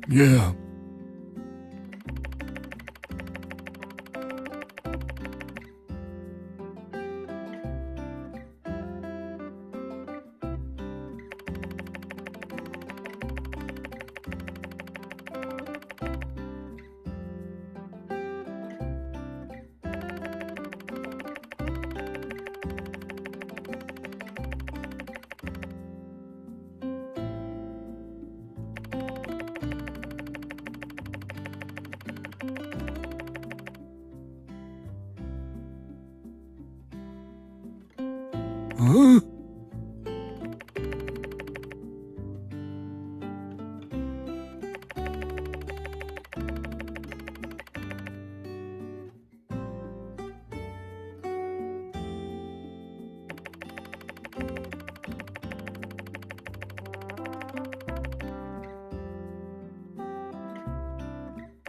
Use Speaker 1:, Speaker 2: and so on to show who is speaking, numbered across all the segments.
Speaker 1: Yeah. Huh?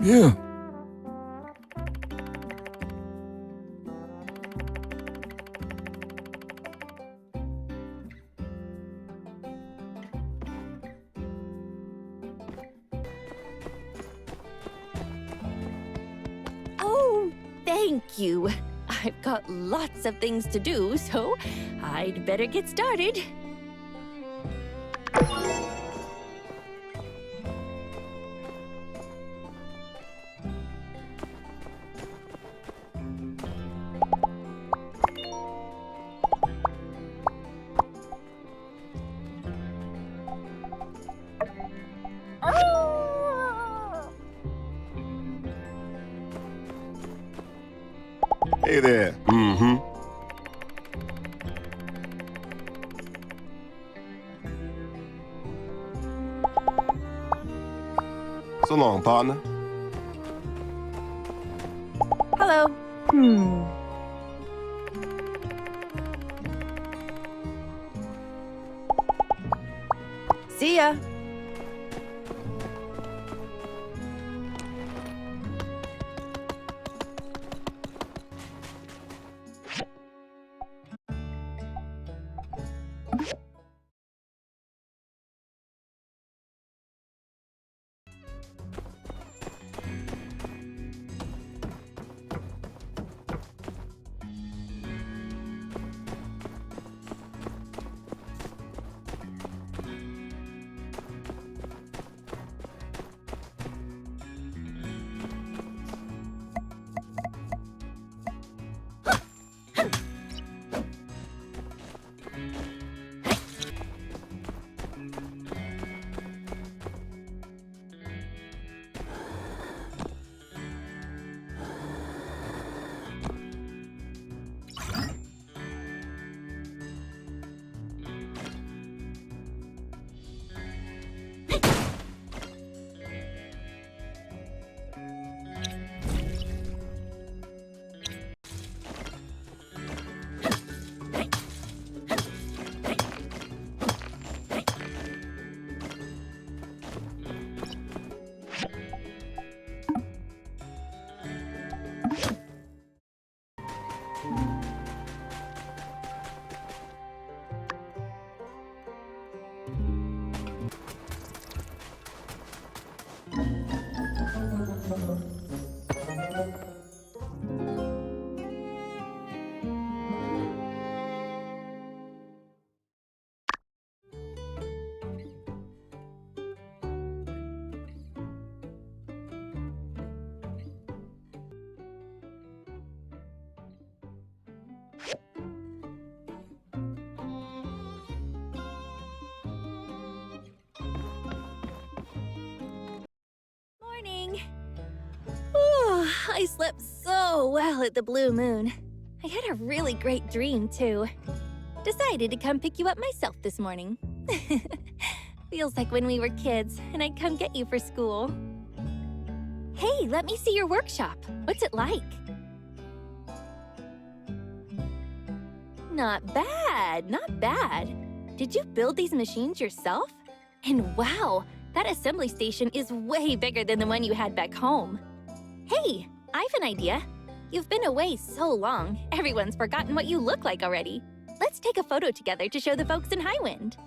Speaker 1: Yeah.
Speaker 2: Oh, thank you. I've got lots of things to do, so I'd better get started.
Speaker 3: Hey there. Mm-hmm. So long, partner.
Speaker 2: Hello. See ya. Morning. Ooh, I slept so well at the Blue Moon. I had a really great dream, too. Decided to come pick you up myself this morning. Feels like when we were kids, and I'd come get you for school. Hey, let me see your workshop. What's it like? Not bad, not bad. Did you build these machines yourself? And wow, that assembly station is way bigger than the one you had back home. Hey, I have an idea. You've been away so long, everyone's forgotten what you look like already. Let's take a photo together to show the folks in Highwind.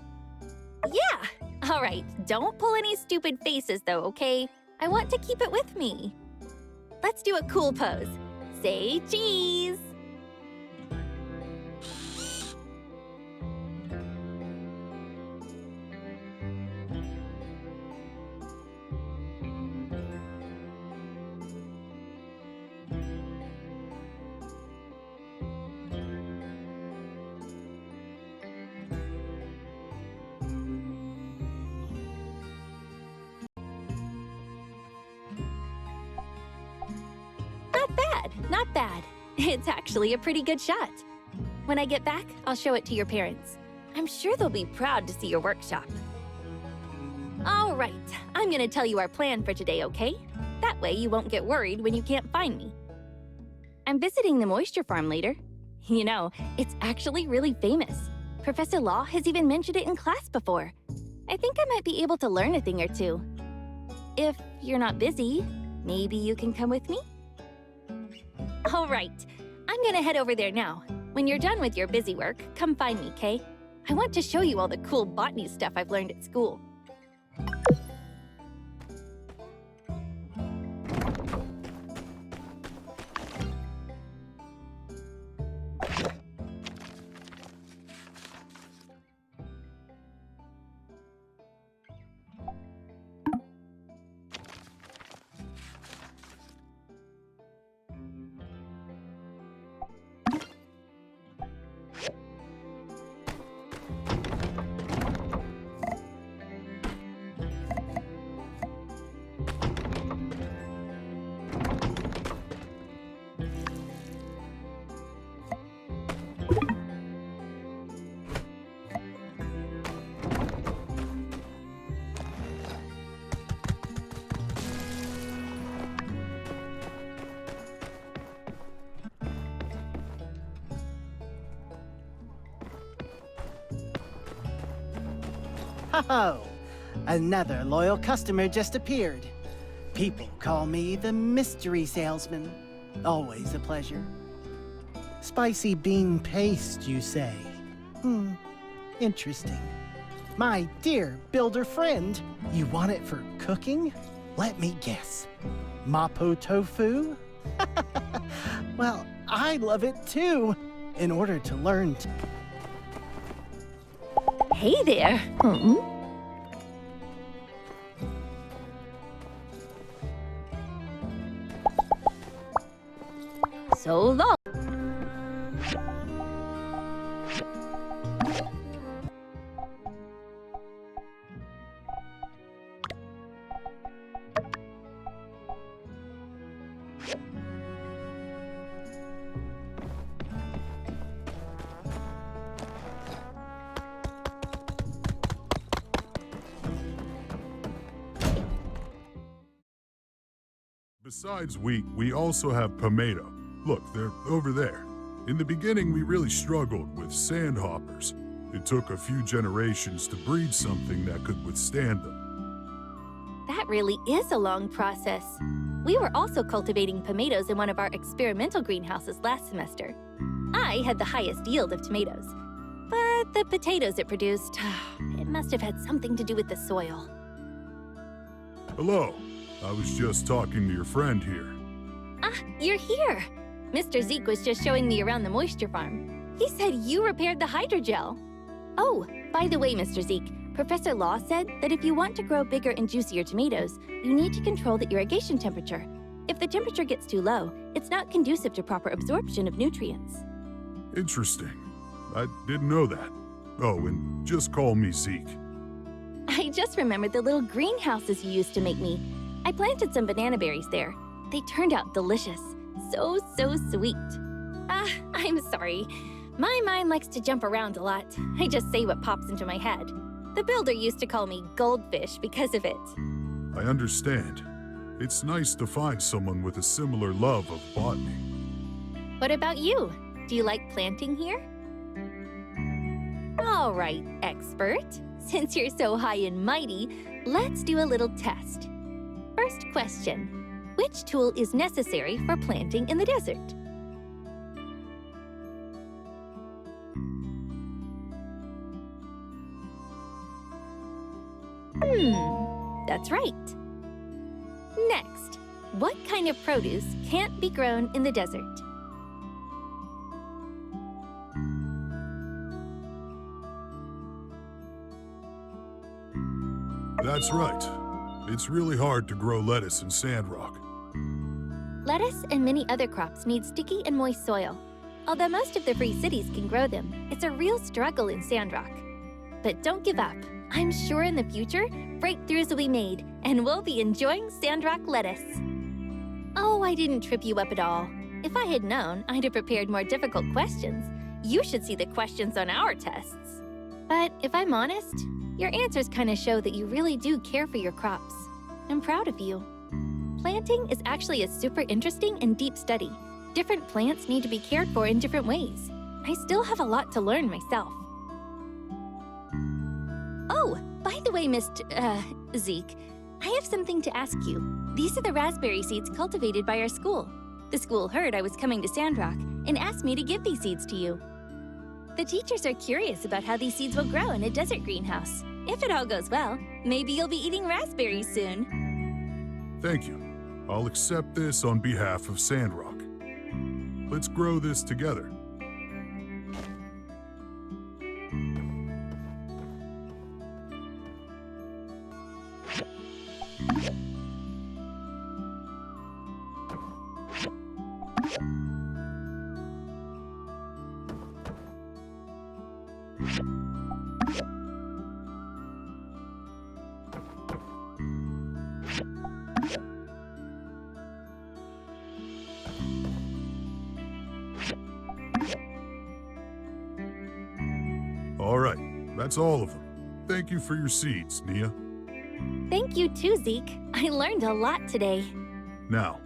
Speaker 2: Yeah! All right, don't pull any stupid faces though, okay? I want to keep it with me. Let's do a cool pose. Say cheese! Not bad. It's actually a pretty good shot. When I get back, I'll show it to your parents. I'm sure they'll be proud to see your workshop. All right, I'm gonna tell you our plan for today, okay? That way you won't get worried when you can't find me. I'm visiting the moisture farm later. You know, it's actually really famous. Professor Law has even mentioned it in class before. I think I might be able to learn a thing or two. If you're not busy, maybe you can come with me? All right, I'm gonna head over there now. When you're done with your busy work, come find me, Kay? I want to show you all the cool botany stuff I've learned at school.
Speaker 1: Ho-ho! Another loyal customer just appeared. People call me the mystery salesman. Always a pleasure. Spicy bean paste, you say? Interesting. My dear builder friend, you want it for cooking? Let me guess. Mapo tofu? Well, I love it too. In order to learn
Speaker 2: Hey there. So long.
Speaker 4: Besides wheat, we also have tomato. Look, they're over there. In the beginning, we really struggled with sandhoppers. It took a few generations to breed something that could withstand them.
Speaker 2: That really is a long process. We were also cultivating tomatoes in one of our experimental greenhouses last semester. I had the highest yield of tomatoes. But the potatoes it produced, it must have had something to do with the soil.
Speaker 4: Hello. I was just talking to your friend here.
Speaker 2: Ah, you're here! Mr. Zeke was just showing me around the moisture farm. He said you repaired the hydrogel. Oh, by the way, Mr. Zeke, Professor Law said that if you want to grow bigger and juicier tomatoes, you need to control the irrigation temperature. If the temperature gets too low, it's not conducive to proper absorption of nutrients.
Speaker 4: Interesting. I didn't know that. Oh, and just call me Zeke.
Speaker 2: I just remembered the little greenhouses you used to make me. I planted some banana berries there. They turned out delicious. So sweet. I'm sorry. My mind likes to jump around a lot. I just say what pops into my head. The builder used to call me Goldfish because of it.
Speaker 4: I understand. It's nice to find someone with a similar love of botany.
Speaker 2: What about you? Do you like planting here? All right, expert. Since you're so high and mighty, let's do a little test. First question, which tool is necessary for planting in the desert? That's right. Next, what kind of produce can't be grown in the desert?
Speaker 4: That's right. It's really hard to grow lettuce in Sandrock.
Speaker 2: Lettuce and many other crops need sticky and moist soil. Although most of the free cities can grow them, it's a real struggle in Sandrock. But don't give up. I'm sure in the future, breakthroughs will be made, and we'll be enjoying Sandrock lettuce. Oh, I didn't trip you up at all. If I had known, I'd have prepared more difficult questions. You should see the questions on our tests. But if I'm honest, your answers kind of show that you really do care for your crops. I'm proud of you. Planting is actually a super interesting and deep study. Different plants need to be cared for in different ways. I still have a lot to learn myself. Oh, by the way, Zeke, I have something to ask you. These are the raspberry seeds cultivated by our school. The school heard I was coming to Sandrock and asked me to give these seeds to you. The teachers are curious about how these seeds will grow in a desert greenhouse. If it all goes well, maybe you'll be eating raspberries soon.
Speaker 4: Thank you. I'll accept this on behalf of Sandrock. Let's grow this together. All right, that's all of them. Thank you for your seeds, Nia.
Speaker 2: Thank you too, Zeke. I learned a lot today.
Speaker 4: Now,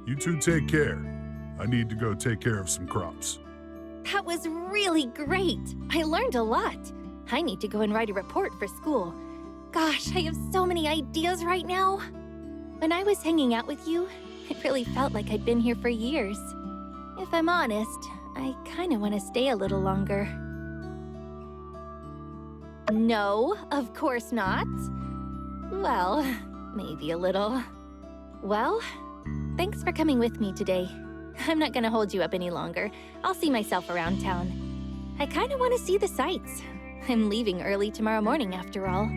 Speaker 4: you two take care. I need to go take care of some crops.
Speaker 2: That was really great. I learned a lot. I need to go and write a report for school. Gosh, I have so many ideas right now. When I was hanging out with you, it really felt like I'd been here for years. If I'm honest, I kind of want to stay a little longer. No, of course not. Well, maybe a little. Well, thanks for coming with me today. I'm not gonna hold you up any longer. I'll see myself around town. I kinda wanna see the sights. I'm leaving early tomorrow morning after all.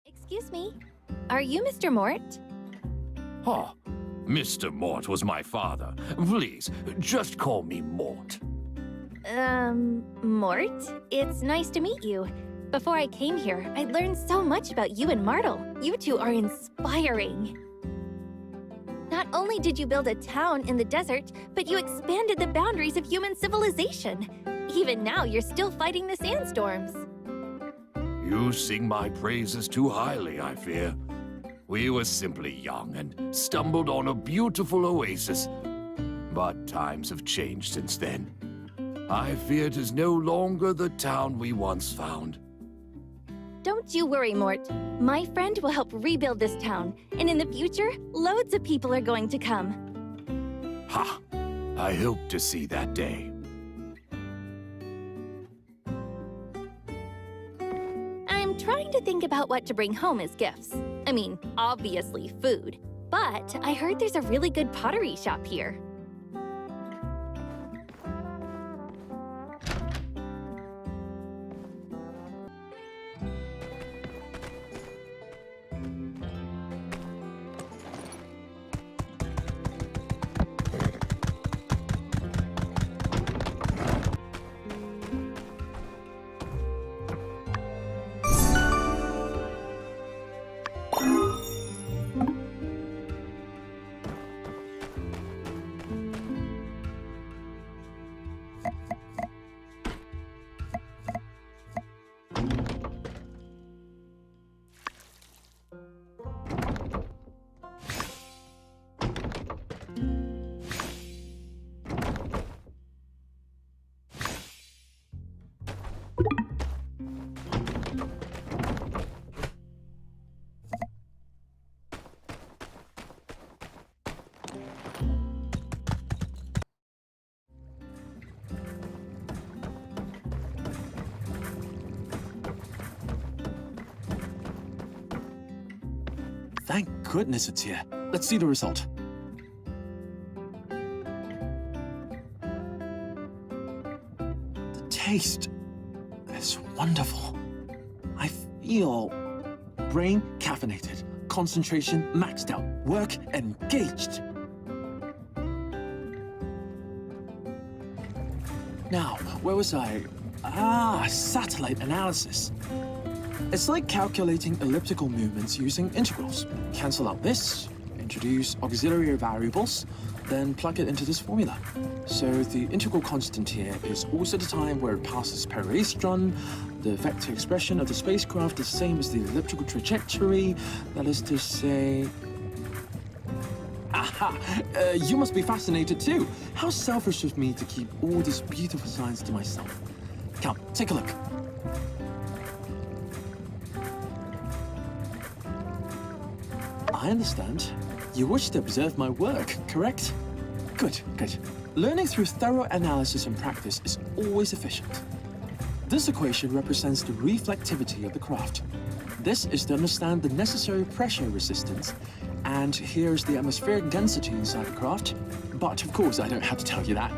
Speaker 2: Excuse me, are you Mr. Mort?
Speaker 5: Oh, Mr. Mort was my father. Please, just call me Mort.
Speaker 2: Mort? It's nice to meet you. Before I came here, I learned so much about you and Martle. You two are inspiring. Not only did you build a town in the desert, but you expanded the boundaries of human civilization. Even now, you're still fighting the sandstorms.
Speaker 5: You sing my praises too highly, I fear. We were simply young and stumbled on a beautiful oasis. But times have changed since then. I fear it is no longer the town we once found.
Speaker 2: Don't you worry, Mort. My friend will help rebuild this town, and in the future, loads of people are going to come.
Speaker 5: Ha! I hope to see that day.
Speaker 2: I'm trying to think about what to bring home as gifts. I mean, obviously food. But I heard there's a really good pottery shop here.
Speaker 6: Thank goodness it's here. Let's see the result. The taste is wonderful. I feel brain caffeinated, concentration maxed out, work engaged. Now, where was I? Satellite analysis. It's like calculating elliptical movements using integrals. Cancel out this, introduce auxiliary variables, then plug it into this formula. So the integral constant here is also the time where it passes peristron. The vector expression of the spacecraft is the same as the elliptical trajectory. That is to say... Aha! You must be fascinated too. How selfish of me to keep all this beautiful science to myself. Come, take a look. I understand. You wish to observe my work, correct? Good, good. Learning through thorough analysis and practice is always efficient. This equation represents the reflectivity of the craft. This is to understand the necessary pressure resistance, and here's the atmospheric density inside the craft. But of course, I don't have to tell you that.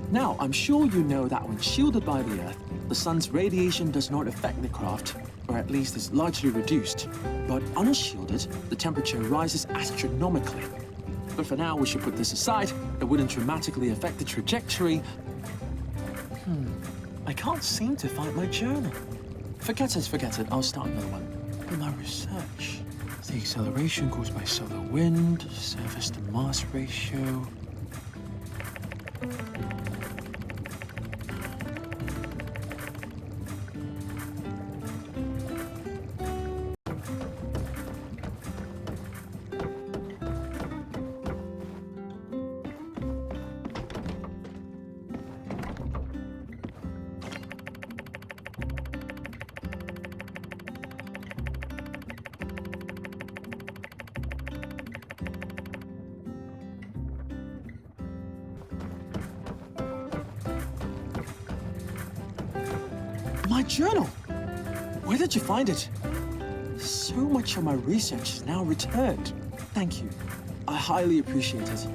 Speaker 6: Now, I'm sure you know that when shielded by the Earth, the sun's radiation does not affect the craft, or at least is largely reduced. But unshielded, the temperature rises astronomically. But for now, we should put this aside. It wouldn't dramatically affect the trajectory. I can't seem to find my journal. Forget it. I'll start another one. But my research. The acceleration caused by solar wind, surface to mass ratio. My journal! Where did you find it? So much of my research is now returned. Thank you. I highly appreciate it.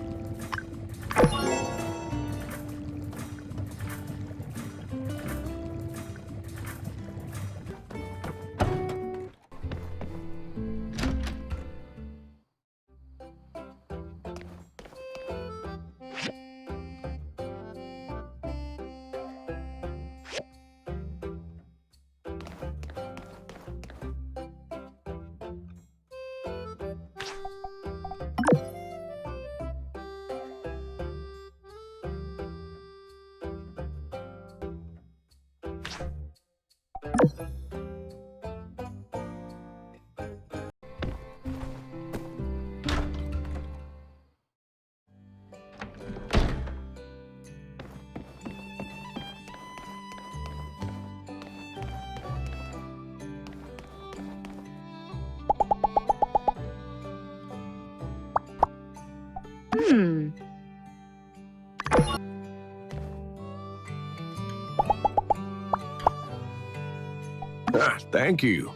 Speaker 5: Thank you.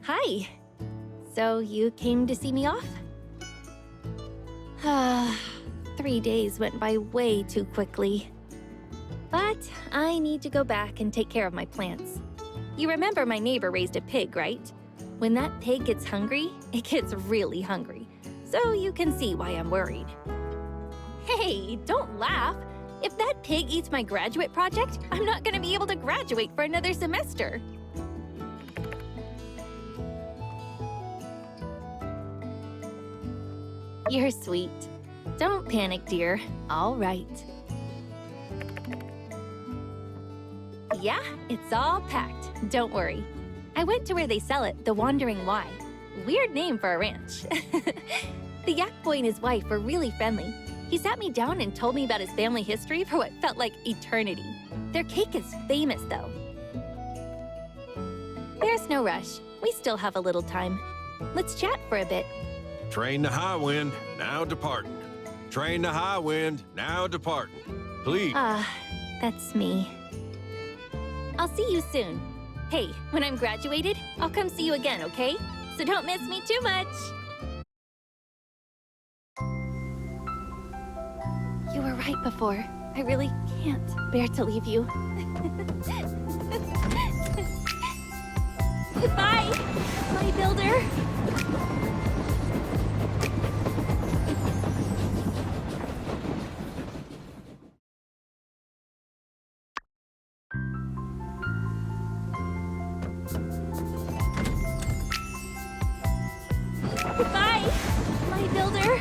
Speaker 2: Hi. So you came to see me off? 3 days went by way too quickly. But I need to go back and take care of my plants. You remember my neighbor raised a pig, right? When that pig gets hungry, it gets really hungry. So you can see why I'm worried. Hey, don't laugh. If that pig eats my graduate project, I'm not going to be able to graduate for another semester. You're sweet. Don't panic, dear. All right. yeah, it's all packed. Don't worry. I went to where they sell it, the Wandering Y. Weird name for a ranch. The yak boy and his wife were really friendly. He sat me down and told me about his family history for what felt like eternity. Their cake is famous, though. There's no rush. We still have a little time. Let's chat for a bit.
Speaker 7: Train to high wind, now departing. Train to high wind, now departing. Please.
Speaker 2: That's me. I'll see you soon. Hey, when I'm graduated, I'll come see you again, okay? So don't miss me too much. You were right before. I really can't bear to leave you. Goodbye, my builder. Goodbye, my builder.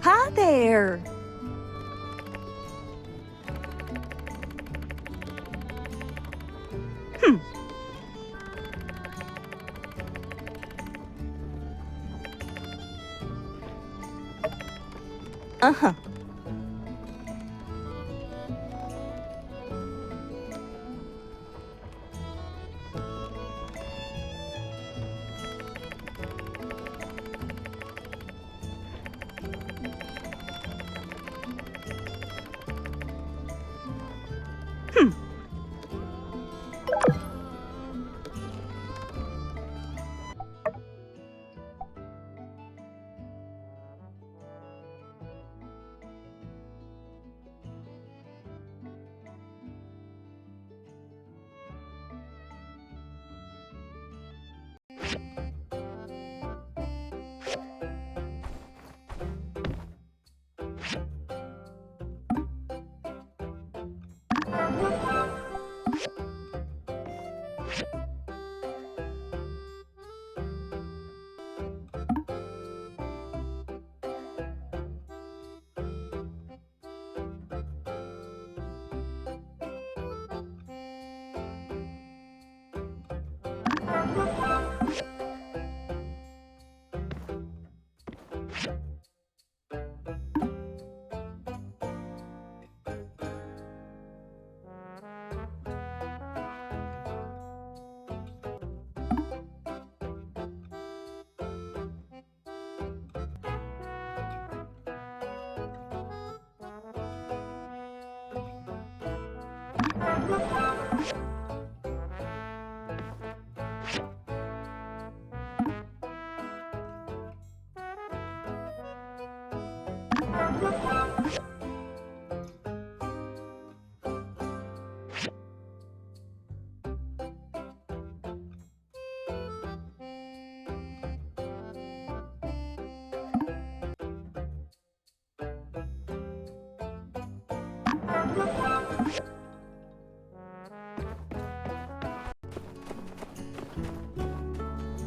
Speaker 8: Hi there! Uh-huh.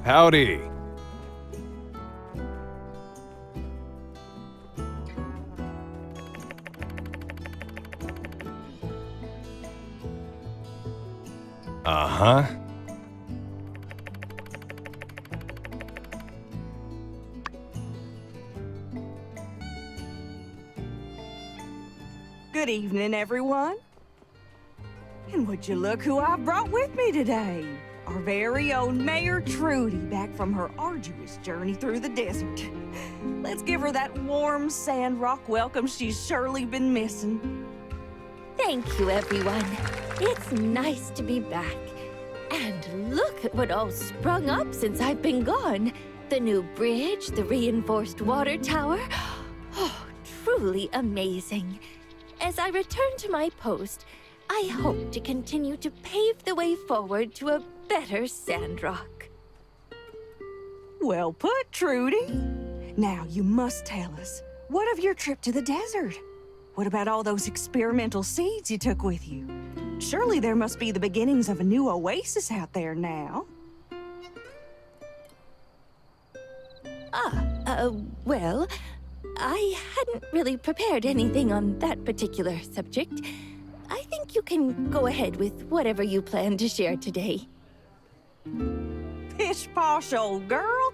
Speaker 7: Howdy. Uh-huh.
Speaker 8: Good evening, everyone. And would you look who I brought with me today? Our very own Mayor Trudy, back from her arduous journey through the desert. Let's give her that warm sand rock welcome she's surely been missing.
Speaker 2: Thank you, everyone. It's nice to be back. And look at what all sprung up since I've been gone. The new bridge, the reinforced water tower. Oh, truly amazing. As I return to my post, I hope to continue to pave the way forward to a better Sandrock.
Speaker 8: Well put, Trudy. Now you must tell us, what of your trip to the desert? What about all those experimental seeds you took with you? Surely there must be the beginnings of a new oasis out there now.
Speaker 2: Well, I hadn't really prepared anything on that particular subject. I think you can go ahead with whatever you plan to share today.
Speaker 8: Pish-posh, old girl.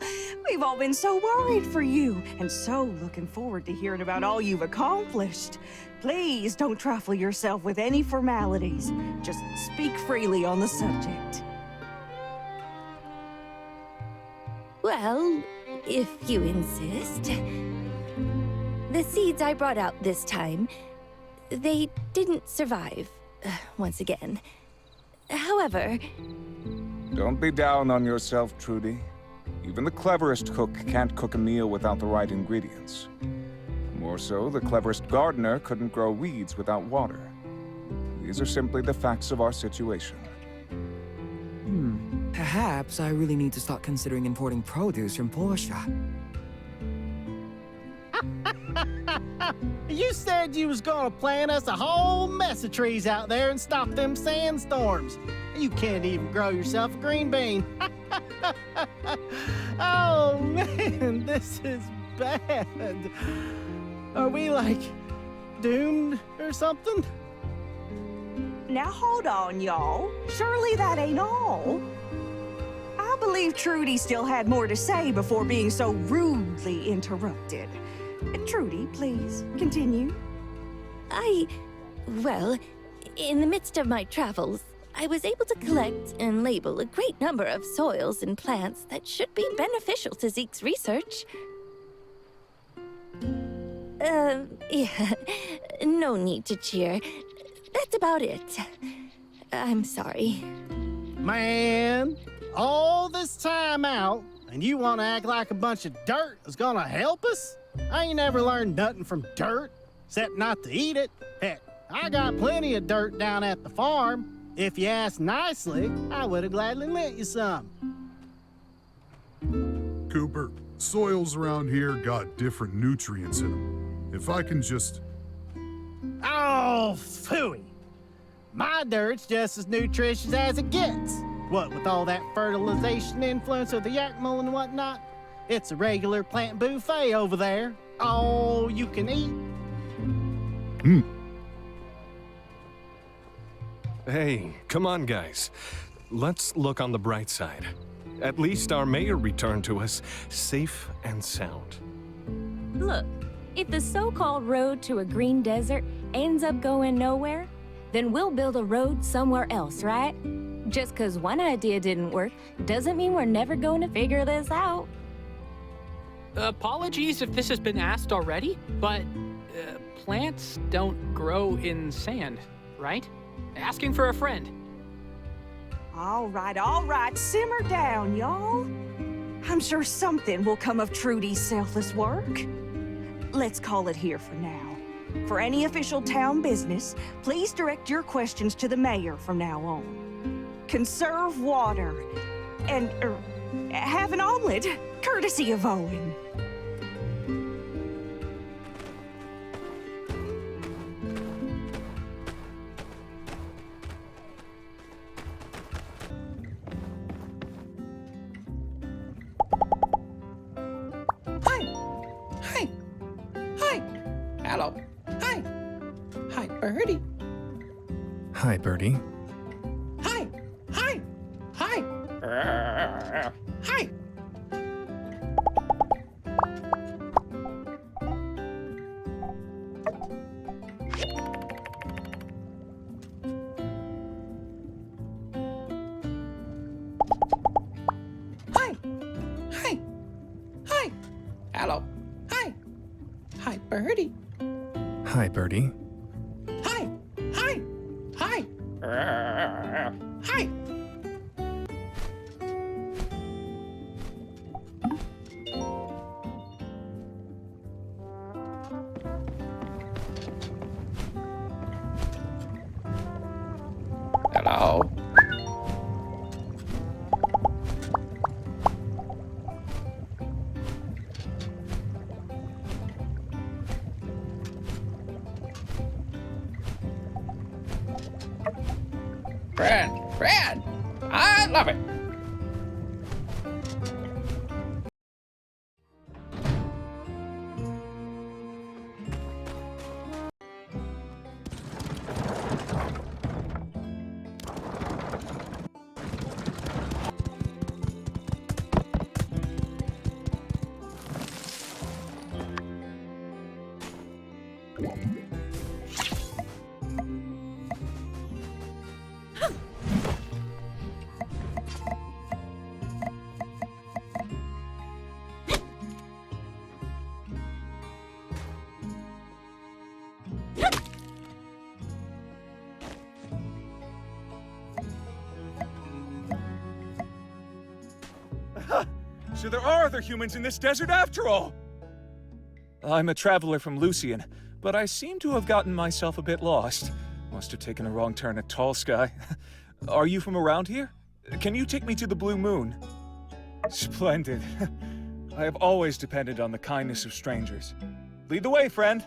Speaker 8: We've all been so worried for you, and so looking forward to hearing about all you've accomplished. Please don't trifle yourself with any formalities. Just speak freely on the subject.
Speaker 2: Well, if you insist. The seeds I brought out this time, they didn't survive, once again. However...
Speaker 9: Don't be down on yourself, Trudy. Even the cleverest cook can't cook a meal without the right ingredients. More so, the cleverest gardener couldn't grow weeds without water. These are simply the facts of our situation.
Speaker 10: Perhaps I really need to start considering importing produce from Portia.
Speaker 1: You said you was gonna plant us a whole mess of trees out there and stop them sandstorms. You can't even grow yourself a green bean. Oh man, this is bad. Are we like doomed or something?
Speaker 8: Now hold on, y'all. Surely that ain't all. I believe Trudy still had more to say before being so rudely interrupted. Trudy, please, continue.
Speaker 2: Well, in the midst of my travels, I was able to collect and label a great number of soils and plants that should be beneficial to Zeke's research. Yeah, no need to cheer. That's about it. I'm sorry.
Speaker 1: Man, all this time out, and you want to act like a bunch of dirt is gonna help us? I ain't never learned nothing from dirt, except not to eat it. Heck, I got plenty of dirt down at the farm. If you asked nicely, I would have gladly lent you some.
Speaker 4: Cooper, soils around here got different nutrients in them. If I can just...
Speaker 1: Oh, phooey. My dirt's just as nutritious as it gets. What with all that fertilization influence of the yakmel and whatnot? It's a regular plant buffet over there. All you can eat.
Speaker 7: Hey, come on, guys. Let's look on the bright side. At least our mayor returned to us safe and sound.
Speaker 11: Look, if the so-called road to a green desert ends up going nowhere, then we'll build a road somewhere else, right? Just 'cause one idea didn't work doesn't mean we're never going to figure this out.
Speaker 12: Apologies if this has been asked already, but plants don't grow in sand, right? Asking for a friend.
Speaker 8: All right, simmer down, y'all. I'm sure something will come of Trudy's selfless work. Let's call it here for now. For any official town business, please direct your questions to the mayor from now on. Conserve water and have an omelet, courtesy of Owen.
Speaker 12: Hello. Hi. Hi, Birdie.
Speaker 7: Hi, Birdie.
Speaker 12: Hi. Hi. Hi. Hi. Hi. Hi. Hi. Hello. Hi. Hi, Birdie.
Speaker 7: Hi, Birdie.
Speaker 12: Hi. Hi. Hi. Hi. Hello. Friend, I love it.
Speaker 9: So there are other humans in this desert after all! I'm a traveler from Lucian, but I seem to have gotten myself a bit lost. Must have taken a wrong turn at Tall Sky. Are you from around here? Can you take me to the Blue Moon? Splendid. I have always depended on the kindness of strangers. Lead the way, friend!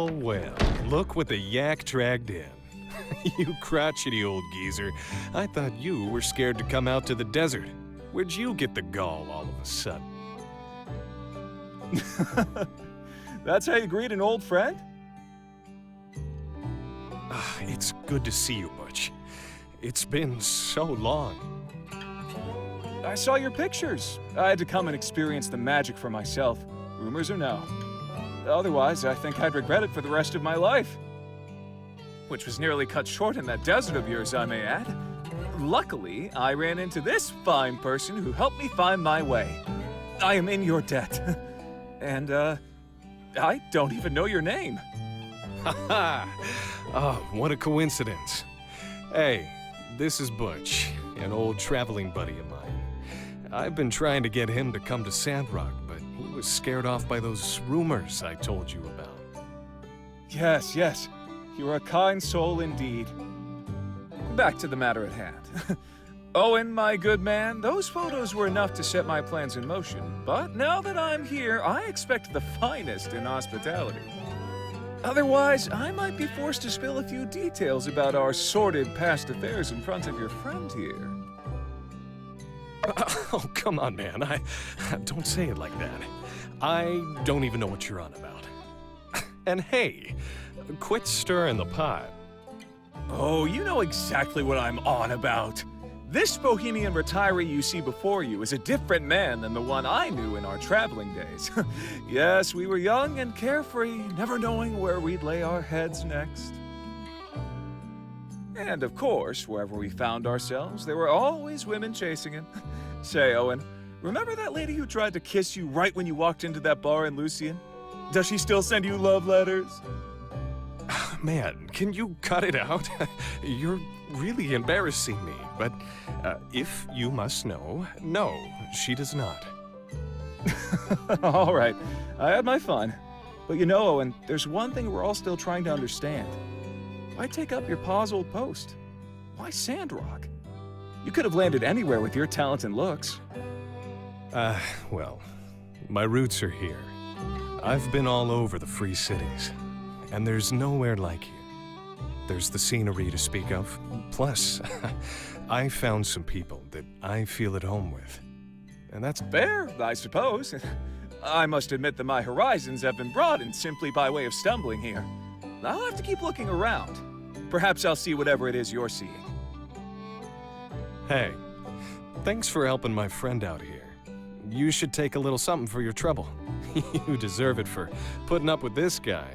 Speaker 7: Well, look what the yak dragged in. You crotchety old geezer. I thought you were scared to come out to the desert. Where'd you get the gall all of a sudden?
Speaker 9: That's how you greet an old friend?
Speaker 7: It's good to see you, Butch. It's been so long.
Speaker 9: I saw your pictures. I had to come and experience the magic for myself. Rumors or no. Otherwise, I think I'd regret it for the rest of my life.
Speaker 13: which was nearly cut short in that desert of yours, I may add. Luckily, I ran into this fine person who helped me find my way. I am in your debt. And, I don't even know your name.
Speaker 7: Ha Oh, what a coincidence. Hey, this is Butch, an old traveling buddy of mine. I've been trying to get him to come to Sandrock, but he was scared off by those rumors I told you about.
Speaker 13: Yes, yes. You are a kind soul indeed. Back to the matter at hand. Owen, my good man, those photos were enough to set my plans in motion. But now that I'm here, I expect the finest in hospitality. Otherwise, I might be forced to spill a few details about our sordid past affairs in front of your friend here.
Speaker 7: Oh, come on, man. Don't say it like that. I don't even know what you're on about. And hey, quit stirring the pot.
Speaker 13: Oh, you know exactly what I'm on about. This bohemian retiree you see before you is a different man than the one I knew in our traveling days. Yes, we were young and carefree, never knowing where we'd lay our heads next. And of course, wherever we found ourselves, there were always women chasing him. Say, Owen, remember that lady who tried to kiss you right when you walked into that bar in Lucian? Does she still send you love letters?
Speaker 7: Man, can you cut it out? You're really embarrassing me, but if you must know, no, she does not.
Speaker 13: All right, I had my fun. But you know, Owen, there's one thing we're all still trying to understand. Why take up your pa's old post? Why Sandrock? You could have landed anywhere with your talent and looks.
Speaker 7: Well, my roots are here. I've been all over the free cities, and there's nowhere like here. There's the scenery to speak of, plus, I found some people that I feel at home with.
Speaker 13: And that's fair, I suppose. I must admit that my horizons have been broadened simply by way of stumbling here. I'll have to keep looking around. Perhaps I'll see whatever it is you're seeing.
Speaker 7: Hey, thanks for helping my friend out here. You should take a little something for your trouble. You deserve it for putting up with this guy.